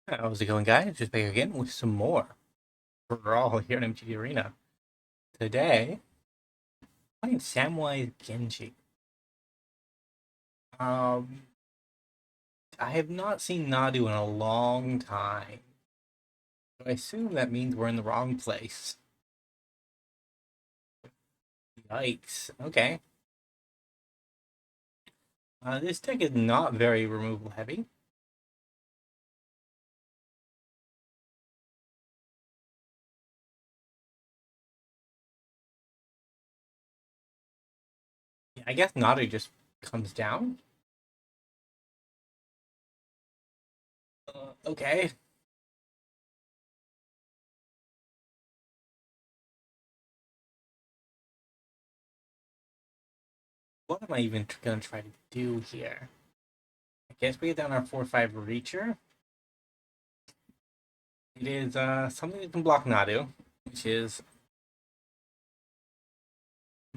How's it going, guys? Just back again with some more Brawl here in MTG Arena. Today, playing Samwise Gamgee. Um, I have not seen Nadu in a long time. So I assume that means we're in the wrong place. Yikes. Okay. This deck is not very removal heavy. Yeah, I guess Nadu just comes down. Okay. What am I even going to try to do here? I guess we get down our 4/5 Reacher. It is something that can block Nadu, which is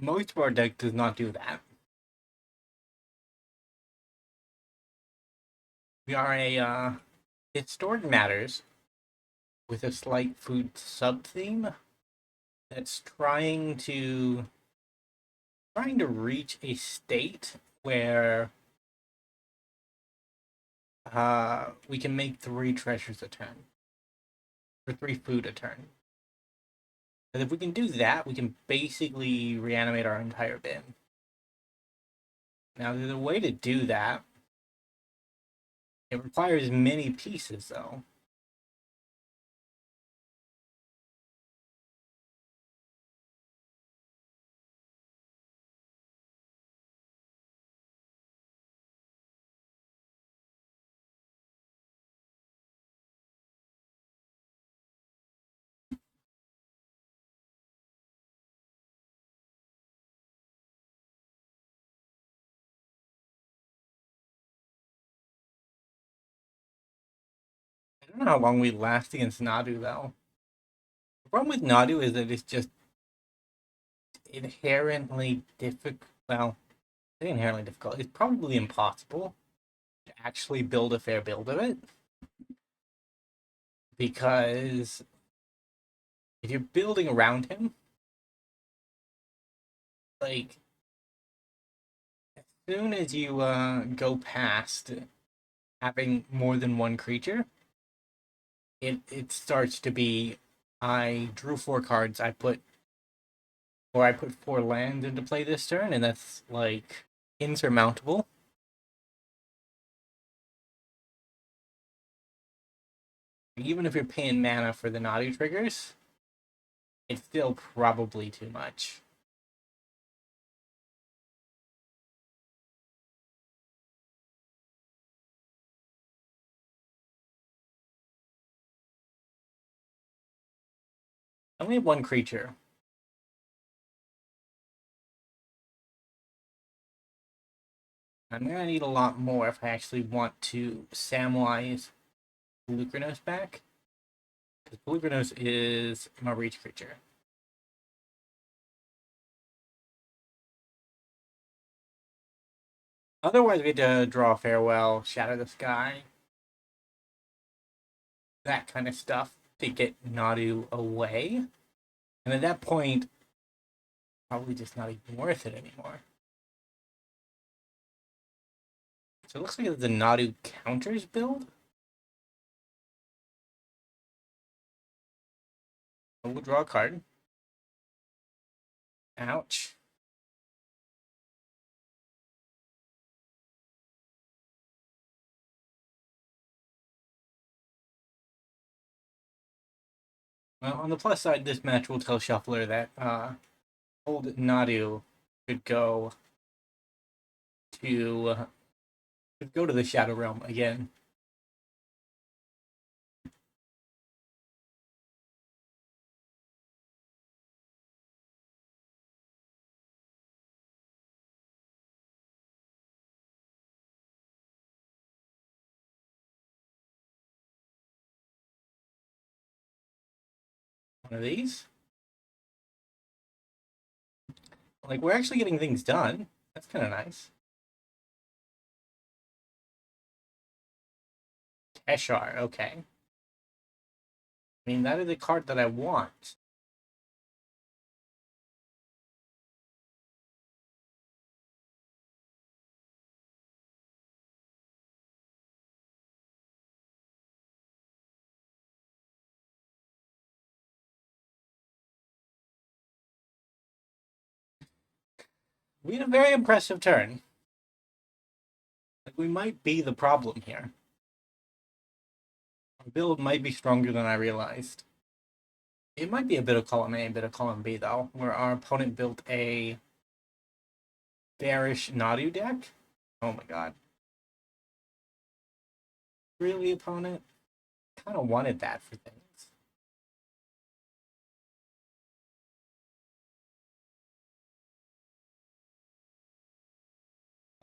most of our deck does not do that. We are a Historic Matters with a slight food sub theme that's trying to reach a state where we can make 3 treasures a turn or 3 food a turn. And if we can do that, we can basically reanimate our entire bin. Now, there's a way to do that. It requires many pieces, though. I don't know how long we last against Nadu, though. The problem with Nadu is that it's just inherently difficult. Well, I think inherently difficult. It's probably impossible to actually build a fair build of it because if you're building around him, like as soon as you go past having more than one creature, it starts to be I drew 4 cards, I put 4 lands into play this turn, and that's like insurmountable. Even if you're paying mana for the naughty triggers, it's still probably too much. I only have 1 creature. I'm gonna need a lot more if I actually want to Samwise Lucranos back. Because Lucranos is my reach creature. Otherwise, we had to draw Farewell, Shatter the Sky, that kind of stuff to get Nadu away. And at that point, probably just not even worth it anymore. So it looks like it's the Nadu counters build. We'll draw a card. Ouch. Well, on the plus side, this match will tell Shuffler that old Nadu could go to the Shadow Realm again. One of these. Like, we're actually getting things done. That's kind of nice. Teshar, okay. I mean, that is a card that I want. We had a very impressive turn. Like, we might be the problem here. Our build might be stronger than I realized. It might be a bit of column A, a bit of column B, though, where our opponent built a bearish Nadu deck. Oh my god. Really, opponent? Kind of wanted that for things.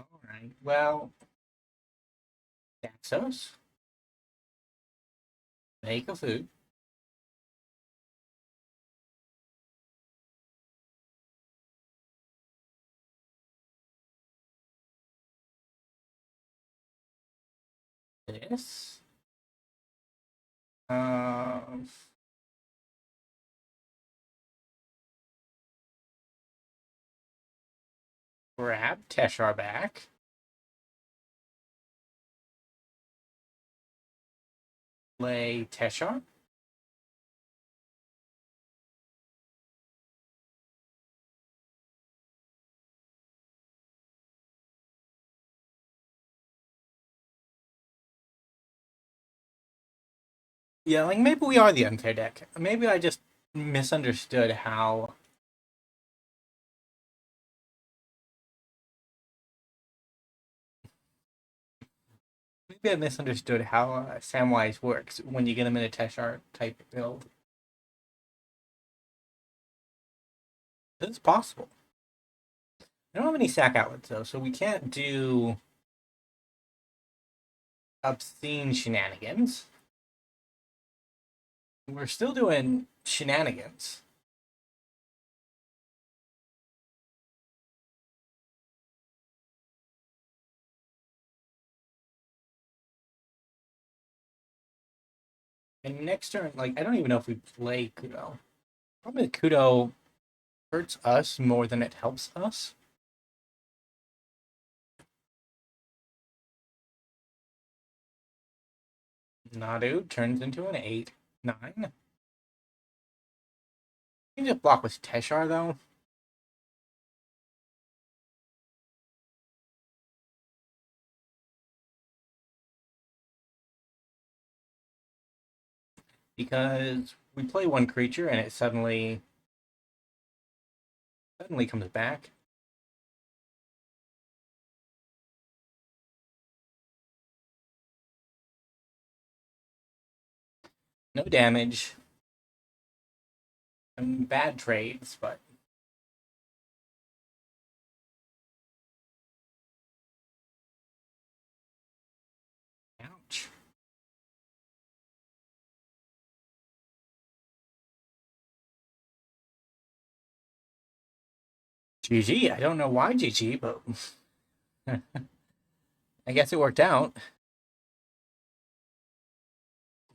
Alright, well, Daxos. Make a food. This. Uh, Grab Teshar back. Play Teshar. Yeah, like maybe we are the unfair deck. Maybe I just misunderstood how. Maybe I misunderstood how Samwise works when you get him in a Teshar type build. It's possible. I don't have any sack outlets though, so we can't do obscene shenanigans. We're still doing shenanigans. And next turn, like, I don't even know if we play Kudo. Probably Kudo hurts us more than it helps us. Nadu turns into an 8, 9. You can just block with Teshar, though. Because we play one creature and it suddenly comes back. No damage. Some bad trades, but ouch. GG. I don't know why GG, but I guess it worked out.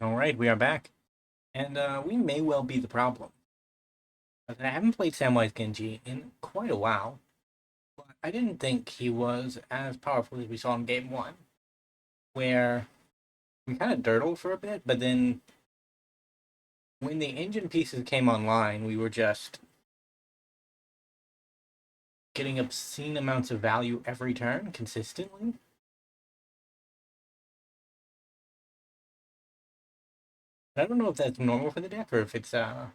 All right, we are back. And we may well be the problem. I haven't played Samwise Gamgee in quite a while, but I didn't think he was as powerful as we saw in Game 1, where we kind of dirtled for a bit, but then when the engine pieces came online, we were just getting obscene amounts of value every turn consistently. I don't know if that's normal for the deck or if it's a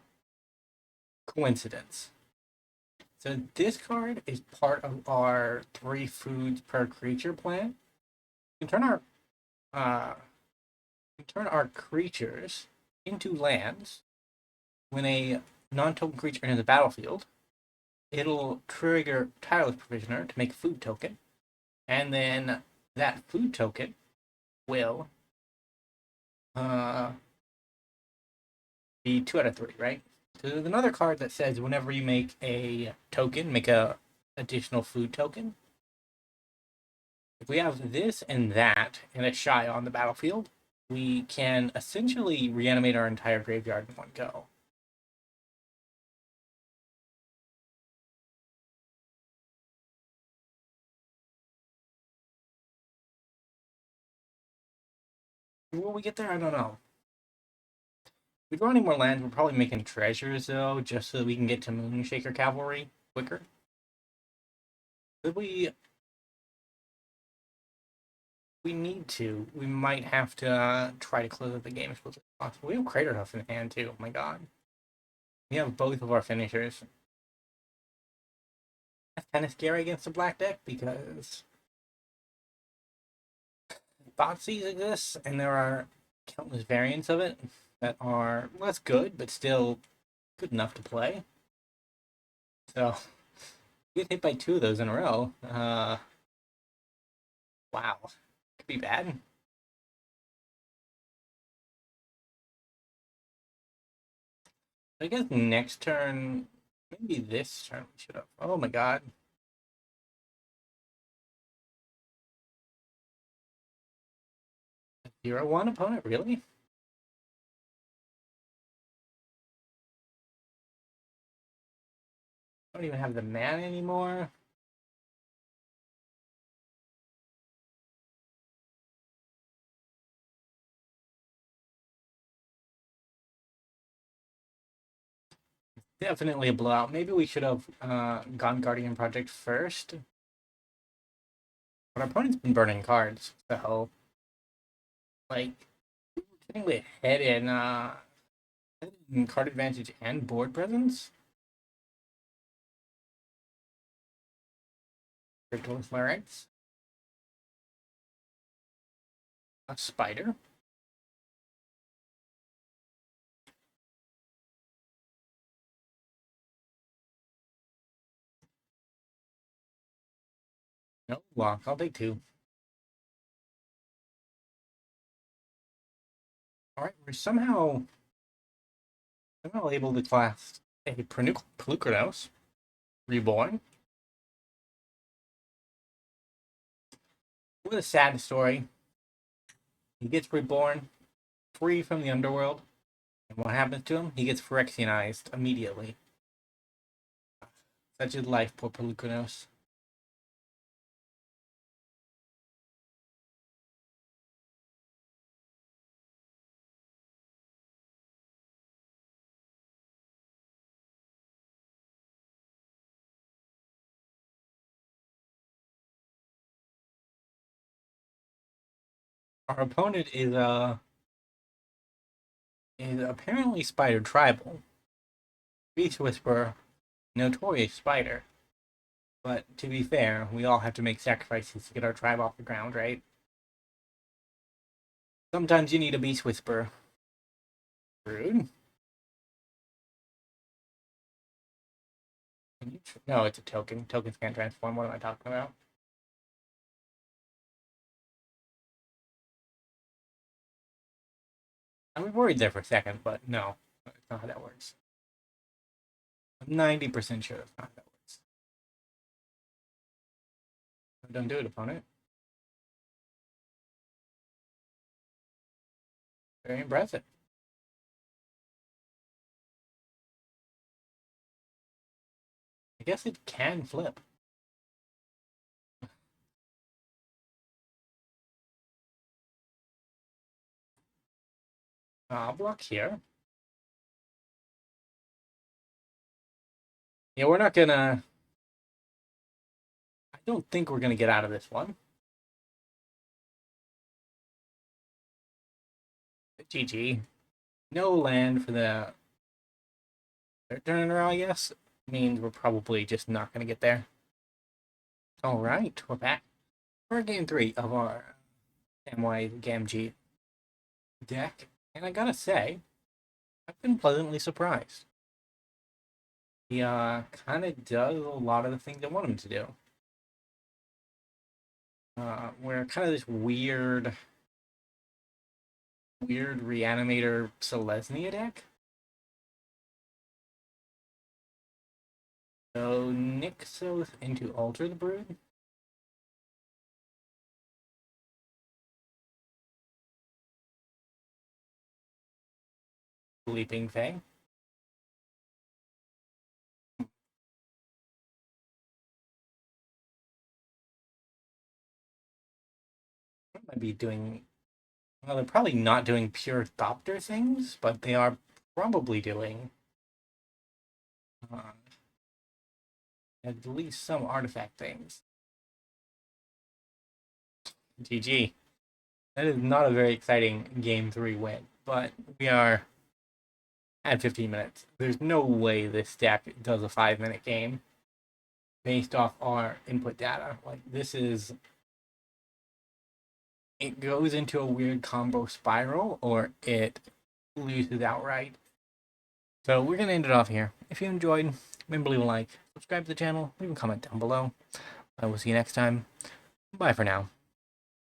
coincidence. So this card is part of our 3 foods per creature plan. We can uh, turn our creatures into lands. When a non-token creature enters the battlefield, it'll trigger Tireless Provisioner to make a food token, and then that food token will be 2 out of 3, right? So there's another card that says whenever you make a token, make a additional food token. If we have this and that and a shy on the battlefield, we can essentially reanimate our entire graveyard in one go. Will we get there? I don't know. If we draw any more lands, we're probably making treasures, though, just so that we can get to Moonshaker Cavalry quicker. If we need to. We might have to try to close out the game as quickly as possible. We have Craterhoof in hand, too. Oh my god. We have both of our finishers. That's kind of scary against the black deck because Thoughtseize exists, and there are countless variants of it that are less good, but still good enough to play. So, you get hit by 2 of those in a row. Wow. Could be bad. I guess next turn, maybe this turn we should have. Oh my god. 0-1 opponent, really? I don't even have the mana anymore. Definitely a blowout. Maybe we should have gone Guardian Project first. But our opponent's been burning cards, so like technically ahead in card advantage and board presence. Virtual Larynx. A spider. No block. I'll take 2. Alright, we're somehow able to class a Pelucranos reborn. What a sad story. He gets reborn, free from the underworld. And what happens to him? He gets Phyrexianized immediately. Such is life, poor Pelucranos. Our opponent is apparently Spider Tribal. Beast Whisperer, notorious spider. But to be fair, we all have to make sacrifices to get our tribe off the ground, right? Sometimes you need a Beast Whisperer. Rude. No, it's a token. Tokens can't transform. What am I talking about? I was worried there for a second, but no. That's not how that works. I'm 90% sure that's not how that works. Don't do it, opponent. Very impressive. I guess it can flip. I'll block here. Yeah, we're not gonna... I don't think we're gonna get out of this one. GG. No land for the third turn in a row, I guess. Means we're probably just not gonna get there. Alright, we're back for game 3 of our Samwise Gamgee deck. And I gotta say, I've been pleasantly surprised. He kind of does a lot of the things I want him to do. We're kind of this weird Reanimator Selesnya deck. So Nykthos into Alter the Brood. Leaping Fang. Might be doing. Well, they're probably not doing pure Thopter things, but they are probably doing uh, at least some artifact things. GG. That is not a very exciting game 3 win, but we are at 15 minutes. There's no way this deck does a 5-minute game based off our input data. Like, this is. It goes into a weird combo spiral or it loses outright. So we're going to end it off here. If you enjoyed, remember to leave a like, subscribe to the channel, leave a comment down below. I will see you next time. Bye for now.